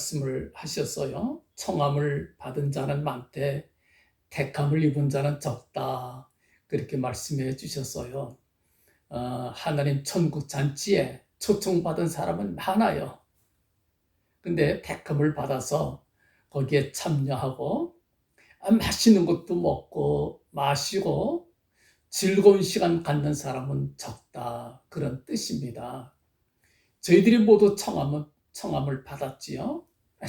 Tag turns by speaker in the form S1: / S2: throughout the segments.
S1: 말씀을 하셨어요. 청함을 받은 자는 많되 택함을 입은 자는 적다. 그렇게 말씀해 주셨어요. 하나님 천국 잔치에 초청받은 사람은 많아요. 근데 택함을 받아서 거기에 참여하고 맛있는 것도 먹고 마시고 즐거운 시간 갖는 사람은 적다. 그런 뜻입니다. 저희들이 모두 청함을 받았지요.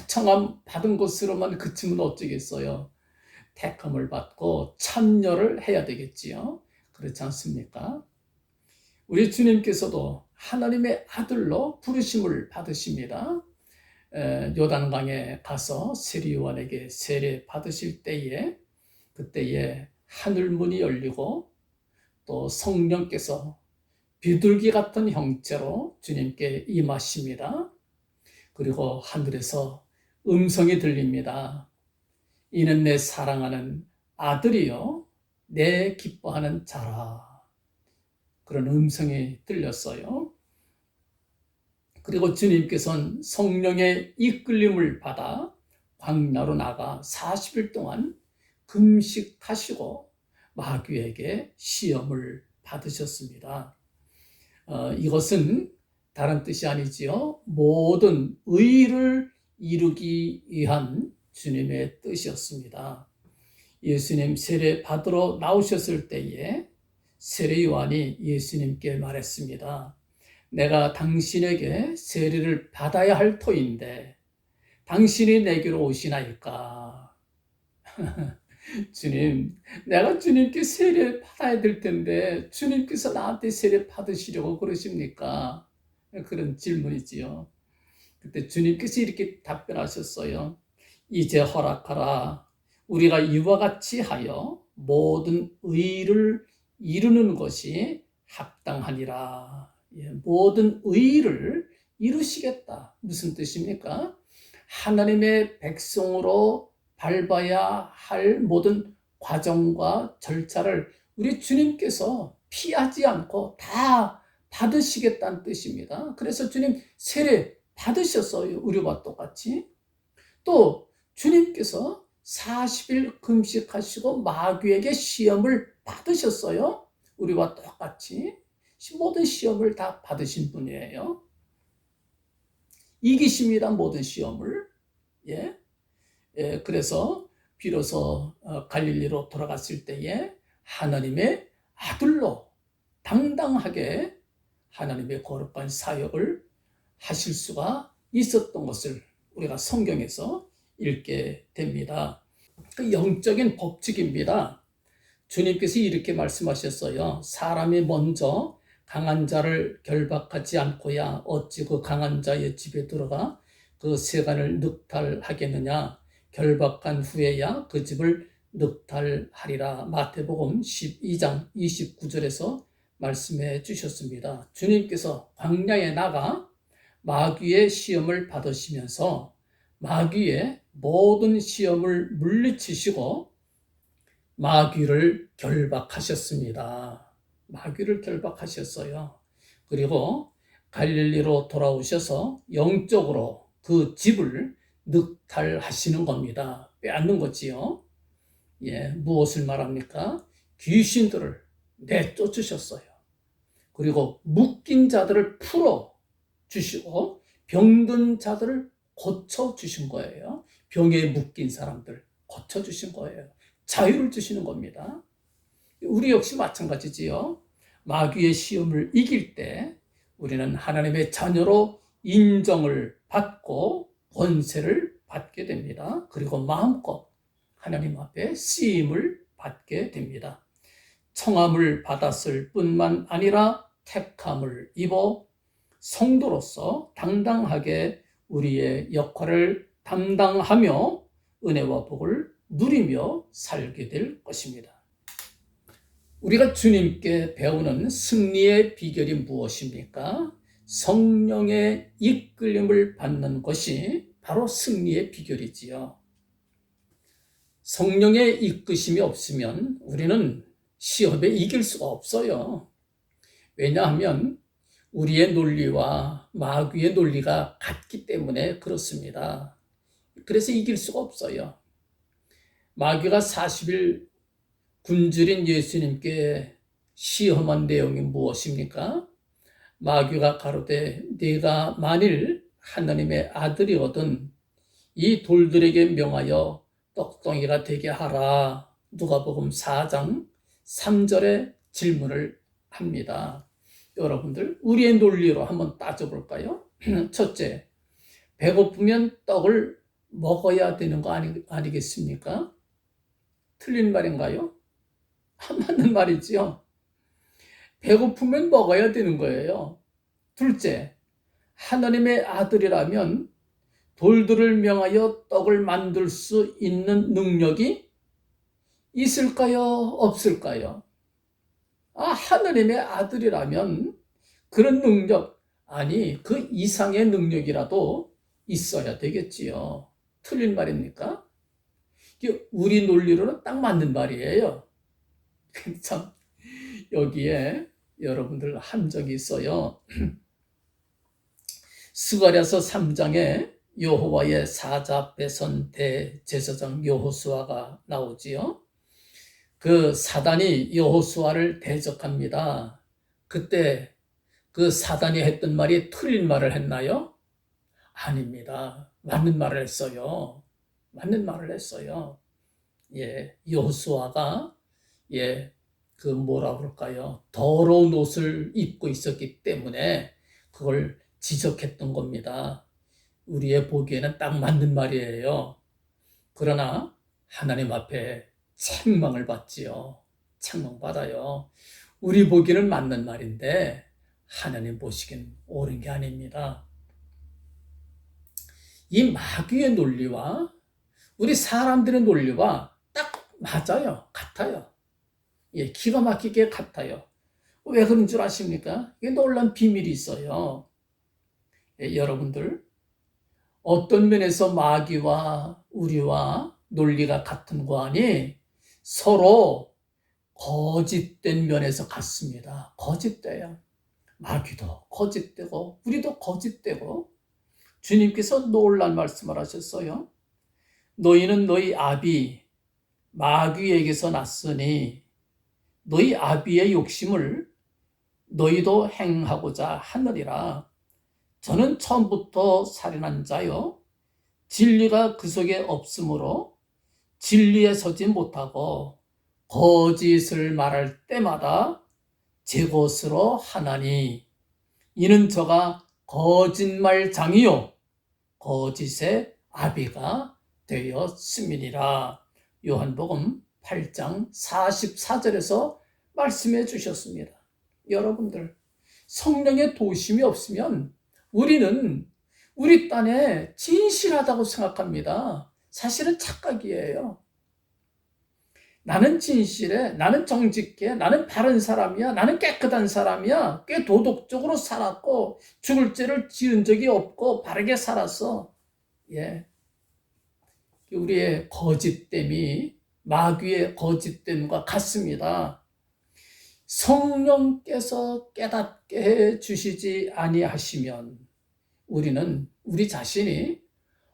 S1: 청함 받은 것으로만 그치면 어쩌겠어요. 택함을 받고 참여를 해야 되겠지요. 그렇지 않습니까? 우리 주님께서도 하나님의 아들로 부르심을 받으십니다. 요단강에 가서 세리요한에게 세례 받으실 때에 그때에 하늘문이 열리고 또 성령께서 비둘기 같은 형체로 주님께 임하십니다. 그리고 하늘에서 음성이 들립니다. 이는 내 사랑하는 아들이요 내 기뻐하는 자라. 그런 음성이 들렸어요. 그리고 주님께서는 성령의 이끌림을 받아 광야로 나가 40일 동안 금식하시고 마귀에게 시험을 받으셨습니다. 이것은 다른 뜻이 아니지요. 모든 의를 이루기 위한 주님의 뜻이었습니다. 예수님 세례 받으러 나오셨을 때에 세례 요한이 예수님께 말했습니다. 내가 당신에게 세례를 받아야 할 터인데 당신이 내게로 오시나이까? 주님, 내가 주님께 세례 받아야 될 텐데 주님께서 나한테 세례 받으시려고 그러십니까? 그런 질문이지요. 그때 주님께서 이렇게 답변하셨어요. 이제 허락하라. 우리가 이와 같이 하여 모든 의를 이루는 것이 합당하니라. 모든 의를 이루시겠다. 무슨 뜻입니까? 하나님의 백성으로 밟아야 할 모든 과정과 절차를 우리 주님께서 피하지 않고 다 받으시겠다는 뜻입니다. 그래서 주님 세례 받으셨어요. 우리와 똑같이. 또 주님께서 40일 금식하시고 마귀에게 시험을 받으셨어요. 우리와 똑같이. 모든 시험을 다 받으신 분이에요. 이기십니다. 모든 시험을. 그래서 비로소 갈릴리로 돌아갔을 때에 하나님의 아들로 당당하게 하나님의 거룩한 사역을 하실 수가 있었던 것을 우리가 성경에서 읽게 됩니다. 그 영적인 법칙입니다. 주님께서 이렇게 말씀하셨어요. 사람이 먼저 강한 자를 결박하지 않고야 어찌 그 강한 자의 집에 들어가 그 세간을 늑탈하겠느냐. 결박한 후에야 그 집을 늑탈하리라. 마태복음 12장 29절에서 말씀해 주셨습니다. 주님께서 광야에 나가 마귀의 시험을 받으시면서 마귀의 모든 시험을 물리치시고 마귀를 결박하셨습니다. 마귀를 결박하셨어요. 그리고 갈릴리로 돌아오셔서 영적으로 그 집을 늑탈하시는 겁니다. 빼앗는 거지요. 무엇을 말합니까? 귀신들을 내쫓으셨어요. 그리고 묶인 자들을 풀어 주시고 병든 자들을 고쳐 주신 거예요. 병에 묶인 사람들 고쳐 주신 거예요. 자유를 주시는 겁니다. 우리 역시 마찬가지지요. 마귀의 시험을 이길 때 우리는 하나님의 자녀로 인정을 받고 권세를 받게 됩니다. 그리고 마음껏 하나님 앞에 쓰임을 받게 됩니다. 청함을 받았을 뿐만 아니라 택함을 입어 성도로서 당당하게 우리의 역할을 담당하며 은혜와 복을 누리며 살게 될 것입니다. 우리가 주님께 배우는 승리의 비결이 무엇입니까? 성령의 이끌림을 받는 것이 바로 승리의 비결이지요. 성령의 이끄심이 없으면 우리는 시험에 이길 수가 없어요. 왜냐하면 우리의 논리와 마귀의 논리가 같기 때문에 그렇습니다. 그래서 이길 수가 없어요. 마귀가 40일 굶주린 예수님께 시험한 내용이 무엇입니까? 마귀가 가로되 네가 만일 하나님의 아들이거든 이 돌들에게 명하여 떡덩이가 되게 하라. 누가복음 4장 3절에 질문을 합니다. 여러분들 우리의 논리로 한번 따져볼까요? 첫째, 배고프면 떡을 먹어야 되는 거 아니겠습니까? 틀린 말인가요? 안 맞는 말이지요. 배고프면 먹어야 되는 거예요. 둘째, 하나님의 아들이라면 돌들을 명하여 떡을 만들 수 있는 능력이 있을까요? 없을까요? 하나님의 아들이라면 그런 능력, 아니 그 이상의 능력이라도 있어야 되겠지요. 틀린 말입니까? 이게 우리 논리로는 딱 맞는 말이에요. 참 여기에 여러분들 한 적이 있어요. 스가랴서 3장에 여호와의 사자 빼선 대제사장 여호수아가 나오지요. 그 사단이 여호수아를 대적합니다. 그때 그 사단이 했던 말이 틀린 말을 했나요? 아닙니다. 맞는 말을 했어요. 맞는 말을 했어요. 예, 여호수아가 그 뭐라 그럴까요? 더러운 옷을 입고 있었기 때문에 그걸 지적했던 겁니다. 우리의 보기에는 딱 맞는 말이에요. 그러나 하나님 앞에 책망을 받지요. 책망받아요. 우리 보기에는 맞는 말인데 하나님 보시기엔 옳은 게 아닙니다. 이 마귀의 논리와 우리 사람들의 논리와 딱 맞아요. 같아요. 예, 기가 막히게 같아요. 왜 그런 줄 아십니까? 이게 놀라운 비밀이 있어요. 예, 여러분들 어떤 면에서 마귀와 우리와 논리가 같은 거 아니? 서로 거짓된 면에서 같습니다. 거짓돼요. 마귀도 거짓되고 우리도 거짓되고 주님께서 놀란 말씀을 하셨어요. 너희는 너희 아비 마귀에게서 났으니 너희 아비의 욕심을 너희도 행하고자 하느니라. 저는 처음부터 살인한 자요 진리가 그 속에 없으므로 진리에 서지 못하고 거짓을 말할 때마다 제 것으로 하나니 이는 저가 거짓말장이요 거짓의 아비가 되었음이니라. 요한복음 8장 44절에서 말씀해 주셨습니다. 여러분들 성령의 도심이 없으면 우리는 우리 딴에 진실하다고 생각합니다. 사실은 착각이에요. 나는 진실해, 나는 정직해, 나는 바른 사람이야, 나는 깨끗한 사람이야, 꽤 도덕적으로 살았고 죽을 죄를 지은 적이 없고 바르게 살았어. 예, 우리의 거짓됨이 마귀의 거짓됨과 같습니다. 성령께서 깨닫게 해 주시지 아니하시면 우리는 우리 자신이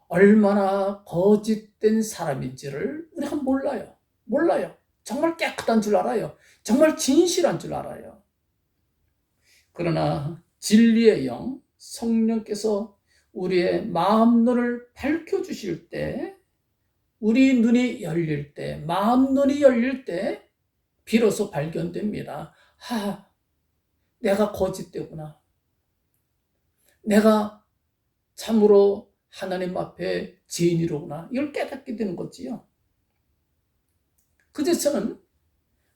S1: 얼마나 거짓된 사람인지를 우리가 몰라요. 정말 깨끗한 줄 알아요. 정말 진실한 줄 알아요. 그러나 진리의 영, 성령께서 우리의 마음눈을 밝혀주실 때, 우리 눈이 열릴 때, 마음 눈이 열릴 때 비로소 발견됩니다. 내가 거짓되구나. 내가 참으로 하나님 앞에 죄인이로구나. 이걸 깨닫게 되는 거지요. 그제서는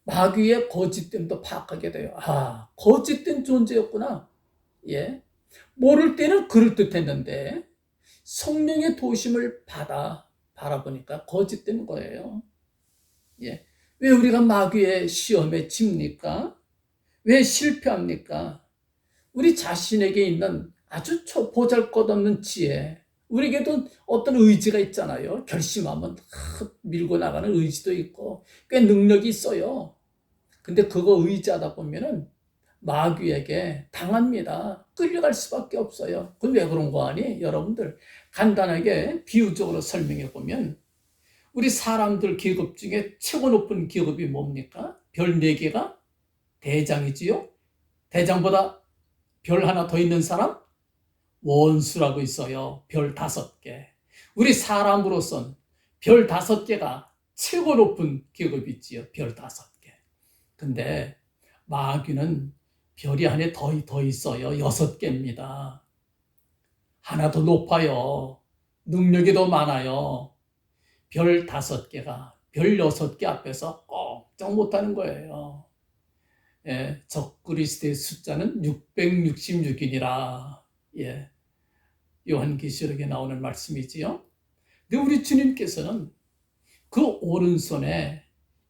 S1: 마귀의 거짓됨도 파악하게 돼요. 거짓된 존재였구나. 예. 모를 때는 그럴듯했는데 성령의 도심을 바라보니까 거짓된 거예요. 예. 왜 우리가 마귀의 시험에 집니까? 왜 실패합니까? 우리 자신에게 있는 아주 보잘것없는 지혜, 우리에게도 어떤 의지가 있잖아요. 결심하면 밀고 나가는 의지도 있고 꽤 능력이 있어요. 근데 그거 의지하다 보면은 마귀에게 당합니다. 끌려갈 수밖에 없어요. 그건 왜 그런 거 아니? 여러분들 간단하게 비유적으로 설명해 보면 우리 사람들 계급 중에 최고 높은 계급이 뭡니까? 별 4개가 대장이지요. 대장보다 별 하나 더 있는 사람? 원수라고 있어요. 별 5개. 우리 사람으로선 별 5개가 최고 높은 계급이 있지요. 별 5개. 근데 마귀는 별이 하나 더 있어요. 6개입니다. 하나 더 높아요. 능력이 더 많아요. 별 5개가 별 6개 앞에서 꼼짝 못하는 거예요. 예, 적그리스도의 숫자는 666이니라. 예, 요한계시록에 나오는 말씀이지요. 근데 우리 주님께서는 그 오른손에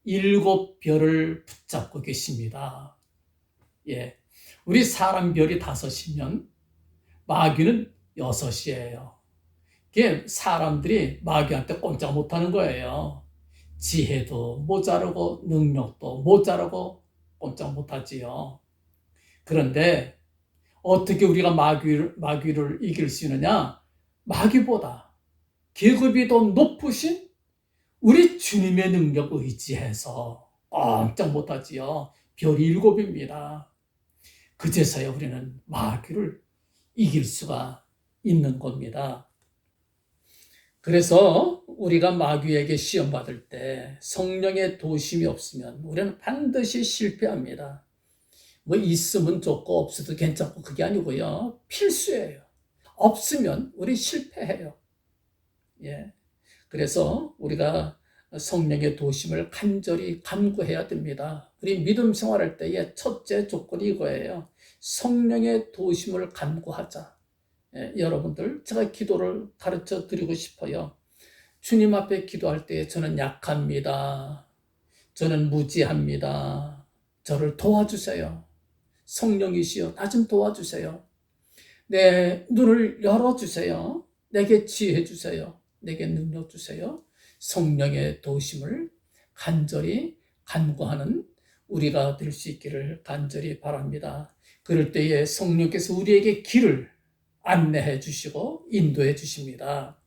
S1: 7별을 붙잡고 계십니다. 예, 우리 사람 별이 5이면 마귀는 6이에요. 그게 사람들이 마귀한테 꼼짝 못하는 거예요. 지혜도 모자르고 능력도 모자르고 꼼짝 못하지요. 그런데 어떻게 우리가 마귀를 이길 수 있느냐? 마귀보다 계급이 더 높으신 우리 주님의 능력 의지해서 꼼짝 못하지요. 별이 7입니다. 그제서야 우리는 마귀를 이길 수가 있는 겁니다. 그래서 우리가 마귀에게 시험받을 때 성령의 도심이 없으면 우리는 반드시 실패합니다. 뭐 있으면 좋고 없어도 괜찮고 그게 아니고요. 필수예요. 없으면 우리 실패해요. 예. 그래서 우리가 성령의 도심을 간절히 간구해야 됩니다. 우리 믿음 생활할 때의 첫째 조건이 이거예요. 성령의 도심을 간구하자. 예, 여러분들 제가 기도를 가르쳐 드리고 싶어요. 주님 앞에 기도할 때 저는 약합니다. 저는 무지합니다. 저를 도와주세요. 성령이시여 나 좀 도와주세요. 내 눈을 열어주세요. 내게 지혜 주세요. 내게 능력 주세요. 성령의 도심을 간절히 간구하는 우리가 될 수 있기를 간절히 바랍니다. 그럴 때에 성령께서 우리에게 길을 안내해 주시고 인도해 주십니다.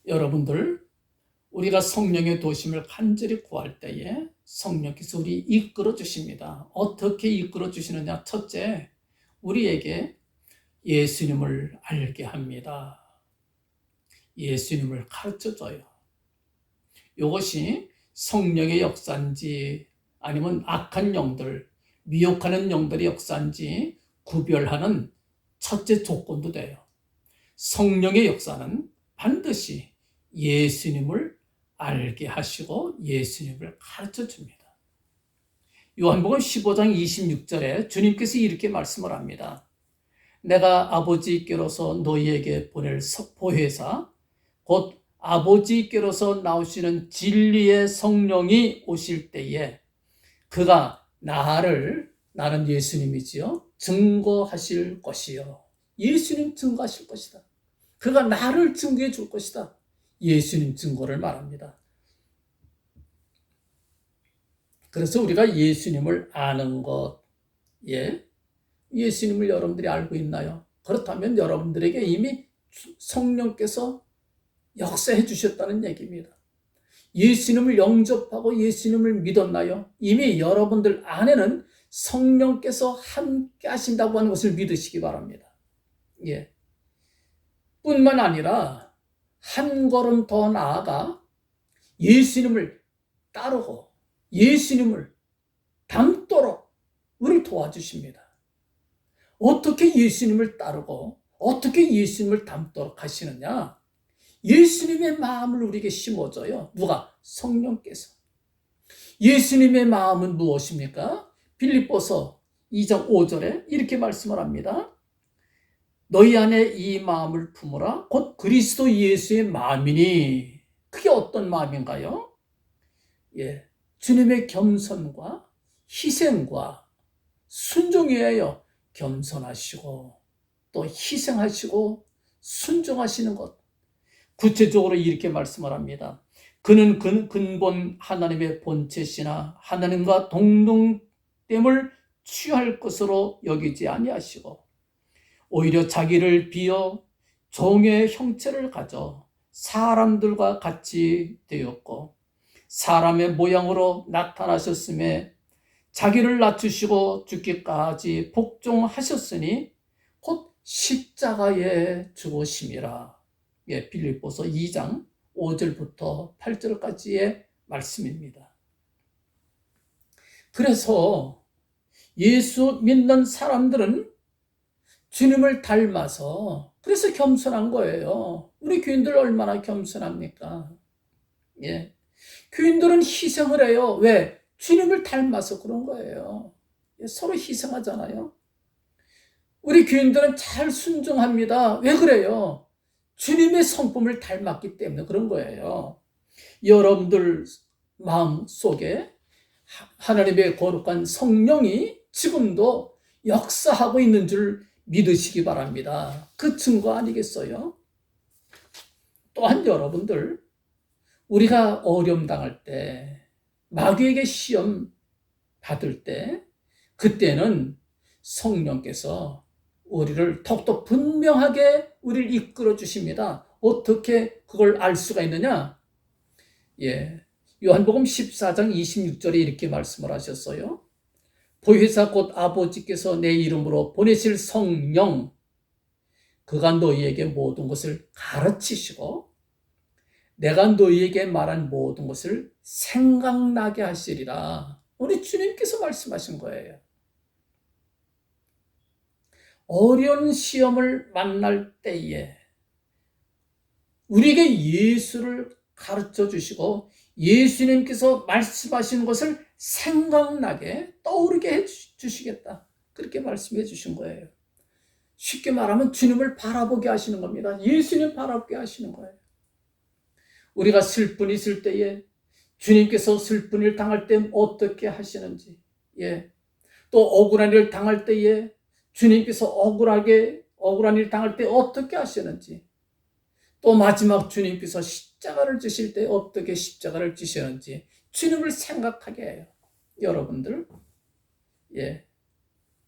S1: 여러분들, 우리가 성령의 도심을 간절히 구할 때에 성령께서 우리 이끌어 주십니다. 어떻게 이끌어 주시느냐? 첫째, 우리에게 예수님을 알게 합니다. 예수님을 가르쳐 줘요. 이것이 성령의 역사인지 아니면 악한 영들, 미혹하는 영들의 역사인지 구별하는 첫째 조건도 돼요. 성령의 역사는 반드시 예수님을 알게 하시고 예수님을 가르쳐 줍니다. 요한복음 15장 26절에 주님께서 이렇게 말씀을 합니다. 내가 아버지께로서 너희에게 보낼 석포회사 곧 아버지께로서 나오시는 진리의 성령이 오실 때에 그가 나는 예수님이지요. 증거하실 것이요. 예수님 증거하실 것이다. 그가 나를 증거해 줄 것이다. 예수님 증거를 말합니다. 그래서 우리가 예수님을 아는 것, 예수님을 여러분들이 알고 있나요? 그렇다면 여러분들에게 이미 성령께서 역사해 주셨다는 얘기입니다. 예수님을 영접하고 예수님을 믿었나요? 이미 여러분들 안에는 성령께서 함께 하신다고 하는 것을 믿으시기 바랍니다. 뿐만 아니라 한 걸음 더 나아가 예수님을 따르고 예수님을 닮도록 우리를 도와주십니다. 어떻게 예수님을 따르고 어떻게 예수님을 닮도록 하시느냐? 예수님의 마음을 우리에게 심어줘요. 누가? 성령께서. 예수님의 마음은 무엇입니까? 빌립보서 2장 5절에 이렇게 말씀을 합니다. 너희 안에 이 마음을 품으라. 곧 그리스도 예수의 마음이니. 그게 어떤 마음인가요? 주님의 겸손과 희생과 순종이에요. 겸손하시고 또 희생하시고 순종하시는 것. 구체적으로 이렇게 말씀을 합니다. 그는 근본 하나님의 본체시나 하나님과 동등됨을 취할 것으로 여기지 아니하시고 오히려 자기를 비어 종의 형체를 가져 사람들과 같이 되었고 사람의 모양으로 나타나셨음에 자기를 낮추시고 죽기까지 복종하셨으니 곧 십자가에 죽으심이라. 예, 빌립보서 2장 5절부터 8절까지의 말씀입니다. 그래서 예수 믿는 사람들은 주님을 닮아서 그래서 겸손한 거예요. 우리 교인들 얼마나 겸손합니까? 예. 교인들은 희생을 해요. 왜? 주님을 닮아서 그런 거예요. 예, 서로 희생하잖아요. 우리 교인들은 잘 순종합니다. 왜 그래요? 주님의 성품을 닮았기 때문에 그런 거예요. 여러분들 마음 속에 하나님의 거룩한 성령이 지금도 역사하고 있는 줄 믿으시기 바랍니다. 그 증거 아니겠어요? 또한 여러분들, 우리가 어려움 당할 때, 마귀에게 시험 받을 때, 그때는 성령께서 우리를 더욱더 분명하게 우리를 이끌어 주십니다. 어떻게 그걸 알 수가 있느냐? 예, 요한복음 14장 26절에 이렇게 말씀을 하셨어요. 보혜사 곧 아버지께서 내 이름으로 보내실 성령, 그가 너희에게 모든 것을 가르치시고 내가 너희에게 말한 모든 것을 생각나게 하시리라. 우리 주님께서 말씀하신 거예요. 어려운 시험을 만날 때에 우리에게 예수를 가르쳐 주시고 예수님께서 말씀하신 것을 생각나게 떠오르게 해 주시겠다. 그렇게 말씀해 주신 거예요. 쉽게 말하면 주님을 바라보게 하시는 겁니다. 예수님 바라보게 하시는 거예요. 우리가 슬픈이 있을 때에 주님께서 슬픈 일 당할 때 어떻게 하시는지, 예. 또 억울한 일 당할 때에 주님께서 억울한 일 당할 때 어떻게 하시는지, 또 마지막 주님께서 십자가를 지실 때 어떻게 십자가를 지시는지 주님을 생각하게 해요. 여러분들, 예,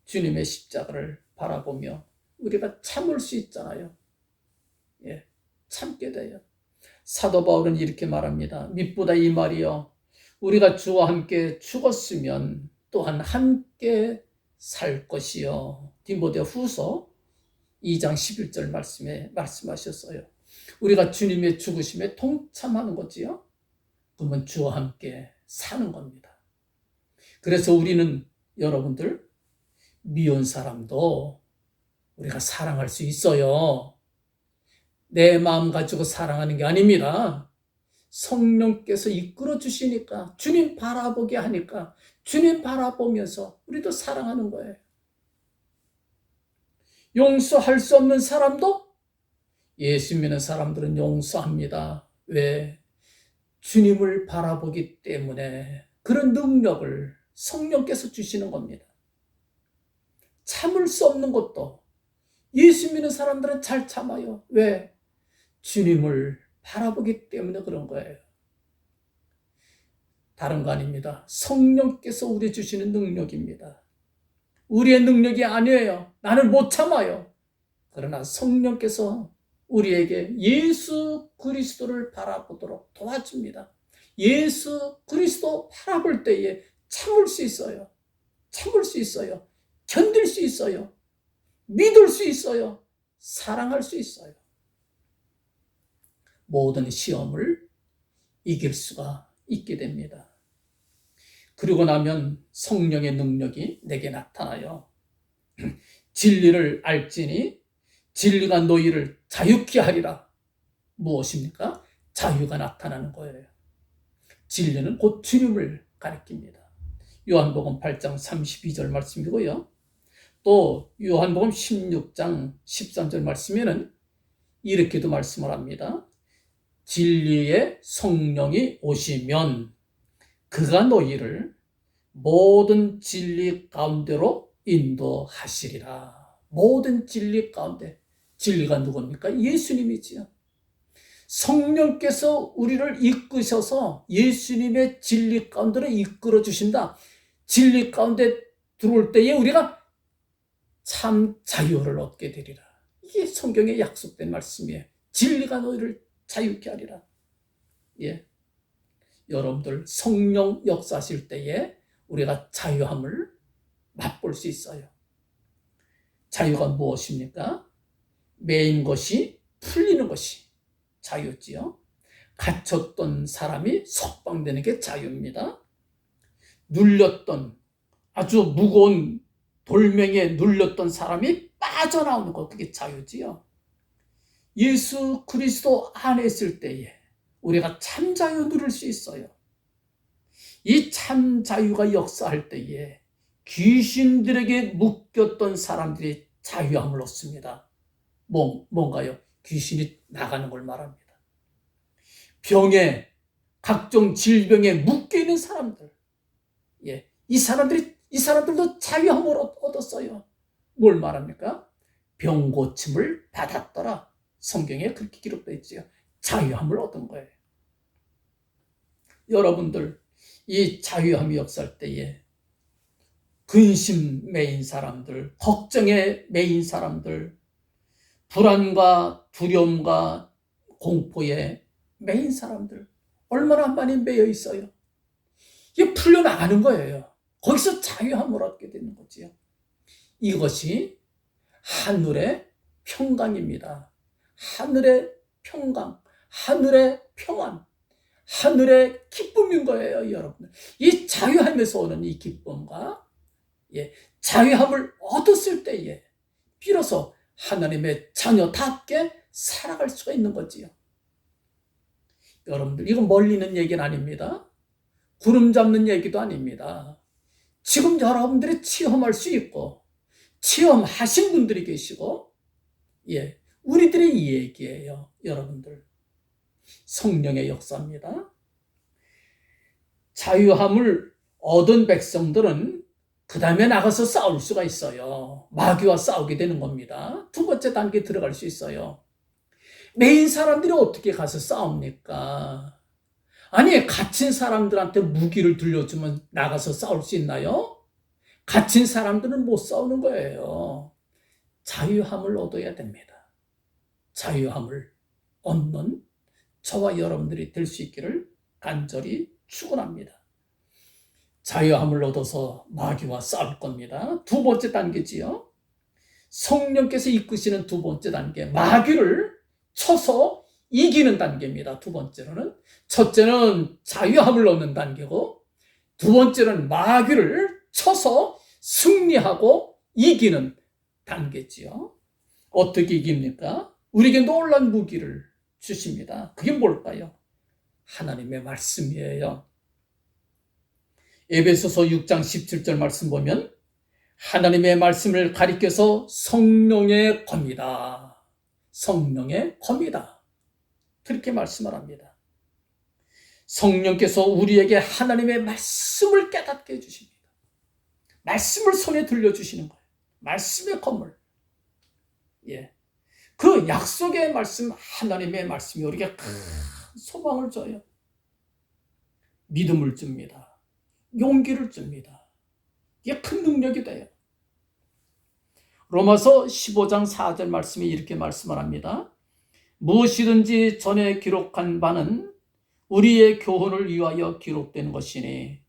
S1: 주님의 십자가를 바라보며 우리가 참을 수 있잖아요. 예, 참게 돼요. 사도 바울은 이렇게 말합니다. mit보다 이 말이요, 우리가 주와 함께 죽었으면 또한 함께 살 것이요. 디모데 후서 2장 11절 말씀에 말씀하셨어요. 우리가 주님의 죽으심에 동참하는 거지요. 그러면 주와 함께 사는 겁니다. 그래서 우리는 여러분들 미운 사람도 우리가 사랑할 수 있어요. 내 마음 가지고 사랑하는 게 아닙니다. 성령께서 이끌어 주시니까, 주님 바라보게 하니까 주님 바라보면서 우리도 사랑하는 거예요. 용서할 수 없는 사람도 예수 믿는 사람들은 용서합니다. 왜? 주님을 바라보기 때문에 그런 능력을 성령께서 주시는 겁니다. 참을 수 없는 것도 예수 믿는 사람들은 잘 참아요. 왜? 주님을 바라보기 때문에 그런 거예요. 다른 거 아닙니다. 성령께서 우리 주시는 능력입니다. 우리의 능력이 아니에요. 나는 못 참아요. 그러나 성령께서 우리에게 예수 그리스도를 바라보도록 도와줍니다. 예수 그리스도 바라볼 때에 참을 수 있어요. 참을 수 있어요. 견딜 수 있어요. 믿을 수 있어요. 사랑할 수 있어요. 모든 시험을 이길 수가 있게 됩니다. 그리고 나면 성령의 능력이 내게 나타나요. 진리를 알지니 진리가 너희를 자유케 하리라. 무엇입니까? 자유가 나타나는 거예요. 진리는 곧 주님을 가리킵니다. 요한복음 8장 32절 말씀이고요. 또 요한복음 16장 13절 말씀에는 이렇게도 말씀을 합니다. 진리의 성령이 오시면 그가 너희를 모든 진리 가운데로 인도하시리라. 모든 진리 가운데. 진리가 누굽니까? 예수님이지요. 성령께서 우리를 이끄셔서 예수님의 진리 가운데로 이끌어 주신다. 진리 가운데 들어올 때에 우리가 참 자유를 얻게 되리라. 이게 성경에 약속된 말씀이에요. 진리가 너희를 자유케 하리라. 예. 여러분들 성령 역사하실 때에 우리가 자유함을 맛볼 수 있어요. 자유가 무엇입니까? 매인 것이 풀리는 것이 자유지요. 갇혔던 사람이 석방되는 게 자유입니다. 눌렸던 아주 무거운 돌멩이에 눌렸던 사람이 빠져나오는 것, 그게 자유지요. 예수 그리스도 안에 있을 때에 우리가 참 자유 누릴 수 있어요. 이 참 자유가 역사할 때에 귀신들에게 묶였던 사람들이 자유함을 얻습니다. 뭔가요? 귀신이 나가는 걸 말합니다. 병에, 각종 질병에 묶여있는 사람들, 예, 이 사람들도 자유함을 얻었어요. 뭘 말합니까? 병 고침을 받았더라. 성경에 그렇게 기록되어 있지요. 자유함을 얻은 거예요. 여러분들, 이 자유함이 역사할 때에 근심 매인 사람들, 걱정에 매인 사람들, 불안과 두려움과 공포에 매인 사람들, 얼마나 많이 매여 있어요. 이게 풀려나가는 거예요. 거기서 자유함을 얻게 되는 거지요. 이것이 하늘의 평강입니다. 하늘의 평강, 하늘의 평안, 하늘의 기쁨인 거예요, 여러분. 이 자유함에서 오는 이 기쁨과 자유함을 얻었을 때에 비로소 하나님의 자녀답게 살아갈 수가 있는 거지요. 여러분들, 이건 멀리 있는 얘기는 아닙니다. 구름 잡는 얘기도 아닙니다. 지금 여러분들이 체험할 수 있고 체험하신 분들이 계시고, 우리들의 이 얘기예요, 여러분들. 성령의 역사입니다. 자유함을 얻은 백성들은 그 다음에 나가서 싸울 수가 있어요. 마귀와 싸우게 되는 겁니다. 두 번째 단계에 들어갈 수 있어요. 매인 사람들이 어떻게 가서 싸웁니까? 아니, 갇힌 사람들한테 무기를 들려주면 나가서 싸울 수 있나요? 갇힌 사람들은 못 싸우는 거예요. 자유함을 얻어야 됩니다. 자유함을 얻는 저와 여러분들이 될 수 있기를 간절히 축원합니다. 자유함을 얻어서 마귀와 싸울 겁니다. 두 번째 단계지요. 성령께서 이끄시는 두 번째 단계, 마귀를 쳐서 이기는 단계입니다. 두 번째로는, 첫째는 자유함을 얻는 단계고, 두 번째는 마귀를 쳐서 승리하고 이기는 단계지요. 어떻게 이깁니까? 우리에게 놀라운 무기를 주십니다. 그게 뭘까요? 하나님의 말씀이에요. 에베소서 6장 17절 말씀 보면 하나님의 말씀을 가리켜서 성령의 검이다. 성령의 검이다. 그렇게 말씀을 합니다. 성령께서 우리에게 하나님의 말씀을 깨닫게 해주십니다. 말씀을 손에 들려주시는 거예요. 말씀의 검을. 그 약속의 말씀, 하나님의 말씀이 우리에게 큰 소망을 줘요. 믿음을 줍니다. 용기를 줍니다. 이게 큰 능력이 돼요. 로마서 15장 4절 말씀이 이렇게 말씀을 합니다. 무엇이든지 전에 기록한 바는 우리의 교훈을 위하여 기록된 것이니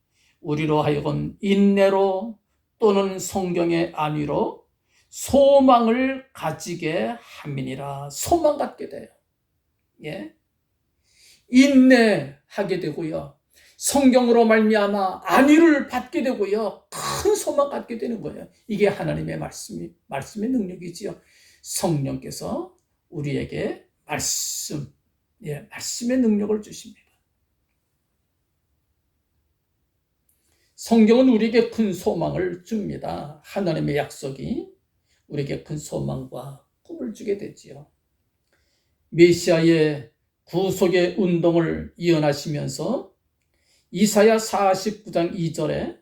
S1: 우리로 하여금 인내로 또는 성경의 안위로 소망을 가지게 함이니라. 소망 갖게 돼요. 인내하게 되고요. 성경으로 말미암아 안위를 받게 되고요. 큰 소망 갖게 되는 거예요. 이게 하나님의 말씀의 능력이지요. 성령께서 우리에게 말씀의 능력을 주십니다. 성경은 우리에게 큰 소망을 줍니다. 하나님의 약속이 우리에게 큰 소망과 꿈을 주게 되지요. 메시아의 구속의 운동을 이어나시면서 이사야 49장 2절에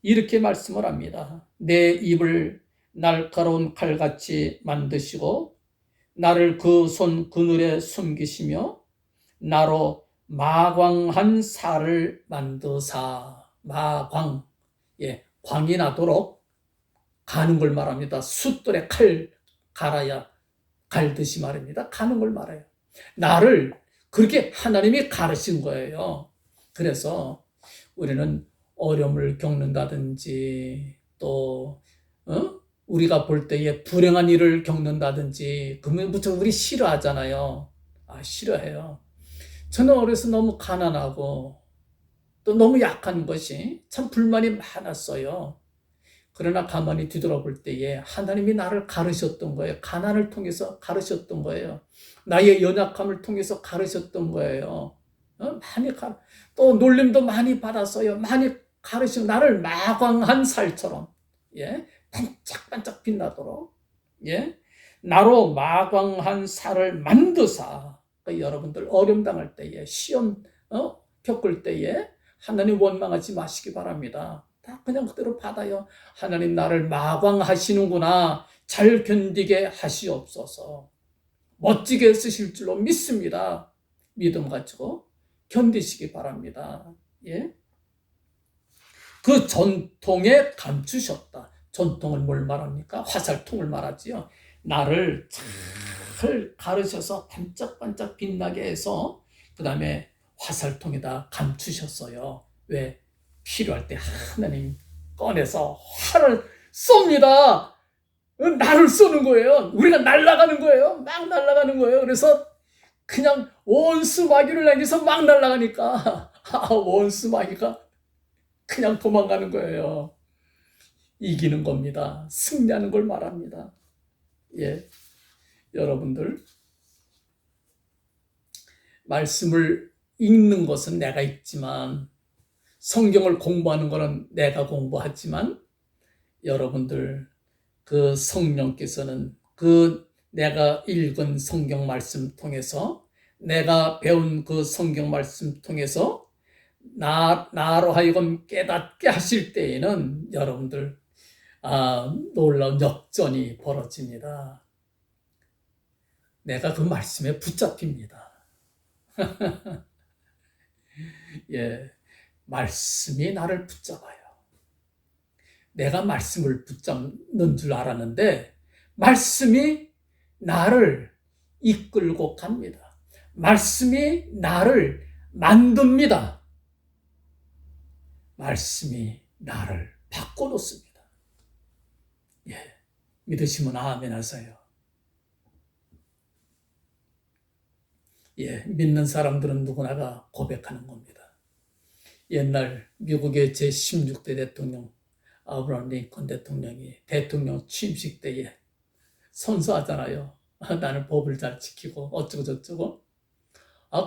S1: 이렇게 말씀을 합니다. 내 입을 날카로운 칼같이 만드시고 나를 그 손 그늘에 숨기시며 나로 마광한 살을 만드사. 마광, 광이 나도록 가는 걸 말합니다. 숫돌에 칼 갈아야 갈듯이 말입니다. 가는 걸 말해요. 나를 그렇게 하나님이 가르친 거예요. 그래서 우리는 어려움을 겪는다든지 또 우리가 볼 때에 불행한 일을 겪는다든지 그러면 무척 우리 싫어하잖아요. 싫어해요. 저는 어려서 너무 가난하고 또 너무 약한 것이 참 불만이 많았어요. 그러나 가만히 뒤돌아볼 때에 하나님이 나를 가르쳤던 거예요. 가난을 통해서 가르쳤던 거예요. 나의 연약함을 통해서 가르쳤던 거예요. 또 놀림도 많이 받았어요. 많이 가르치고 나를 마광한 살처럼 반짝반짝 빛나도록 나로 마광한 살을 만드사. 그러니까 여러분들 어려움 당할 때에 시험 겪을 때에 하나님 원망하지 마시기 바랍니다. 다 그냥 그대로 받아요. 하나님 나를 마광하시는구나. 잘 견디게 하시옵소서. 멋지게 쓰실 줄로 믿습니다. 믿음 가지고 견디시기 바랍니다. 그 전통에 감추셨다. 전통을 뭘 말합니까? 화살통을 말하지요. 나를 잘 가르쳐서 반짝반짝 빛나게 해서 그 다음에 화살통에다 감추셨어요. 왜? 필요할 때 하나님 꺼내서 활을 쏩니다. 나를 쏘는 거예요. 우리가 날아가는 거예요. 막 날아가는 거예요. 그래서 그냥 원수 마귀를 향해서 막 날아가니까 원수 마귀가 그냥 도망가는 거예요. 이기는 겁니다. 승리하는 걸 말합니다. 여러분들 말씀을 읽는 것은 내가 읽지만 성경을 공부하는 것은 내가 공부하지만 여러분들 그 성령께서는 그 내가 읽은 성경 말씀 통해서 내가 배운 그 성경 말씀 통해서 나로 하여금 깨닫게 하실 때에는 여러분들 놀라운 역전이 벌어집니다. 내가 그 말씀에 붙잡힙니다. 말씀이 나를 붙잡아요. 내가 말씀을 붙잡는 줄 알았는데 말씀이 나를 이끌고 갑니다. 말씀이 나를 만듭니다. 말씀이 나를 바꿔놓습니다. 믿으시면 아멘 하세요. 믿는 사람들은 누구나가 고백하는 겁니다. 옛날 미국의 제16대 대통령 아브라함 링컨 대통령이 대통령 취임식 때에 선서하잖아요. 나는 법을 잘 지키고 어쩌고 저쩌고.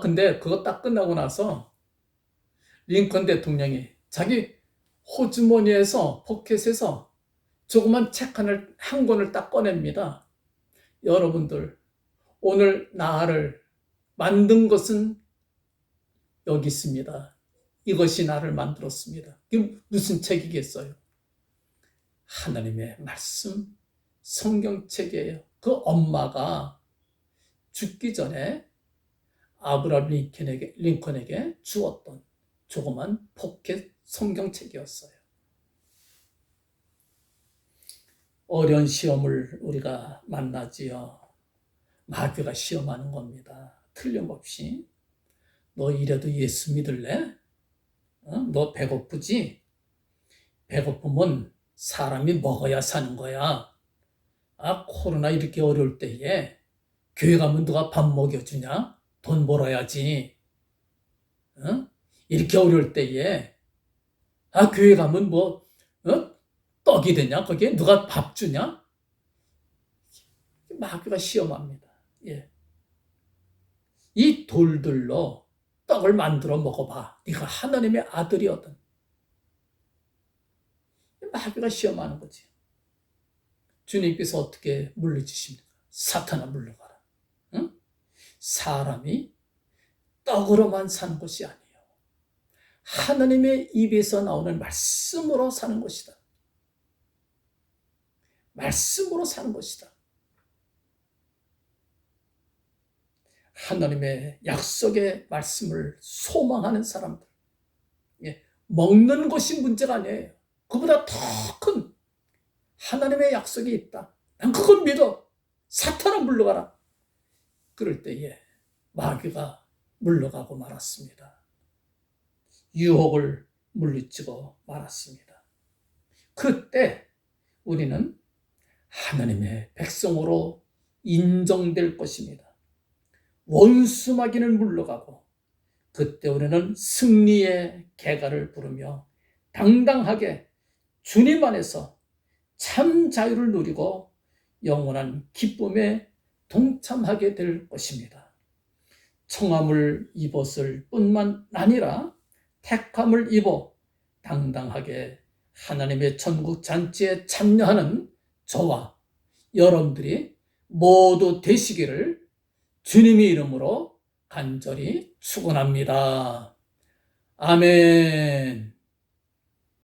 S1: 근데 그거 딱 끝나고 나서 링컨 대통령이 자기 호주머니에서 포켓에서 조그만 책 한 권을 딱 꺼냅니다. 여러분들 오늘 나를 만든 것은 여기 있습니다. 이것이 나를 만들었습니다. 이게 무슨 책이겠어요? 하나님의 말씀, 성경책이에요. 그 엄마가 죽기 전에 아브라함 링컨에게 주었던 조그만 포켓 성경책이었어요. 어려운 시험을 우리가 만나지요. 마귀가 시험하는 겁니다. 틀림없이. 너 이래도 예수 믿을래? 너 배고프지? 배고프면 사람이 먹어야 사는 거야. 코로나 이렇게 어려울 때에 교회 가면 누가 밥 먹여주냐? 돈 벌어야지. 이렇게 어려울 때에 교회 가면 떡이 되냐? 거기에 누가 밥 주냐? 마귀가 시험합니다. 이 돌들로 떡을 만들어 먹어봐. 네가 하나님의 아들이거든. 마귀가 시험하는 거지. 주님께서 어떻게 물리치십니까? 사탄아 물러가라. 사람이 떡으로만 사는 것이 아니에요. 하나님의 입에서 나오는 말씀으로 사는 것이다. 말씀으로 사는 것이다. 하나님의 약속의 말씀을 소망하는 사람들. 먹는 것이 문제가 아니에요. 그보다 더 큰 하나님의 약속이 있다. 난 그걸 믿어. 사탄아 물러가라. 그럴 때에 마귀가 물러가고 말았습니다. 유혹을 물리치고 말았습니다. 그때 우리는 하나님의 백성으로 인정될 것입니다. 원수 마귀는 물러가고 그때 우리는 승리의 개가를 부르며 당당하게 주님 안에서 참 자유를 누리고 영원한 기쁨에 동참하게 될 것입니다. 청함을 입었을 뿐만 아니라 택함을 입어 당당하게 하나님의 천국 잔치에 참여하는 저와 여러분들이 모두 되시기를 주님의 이름으로 간절히 축원합니다. 아멘.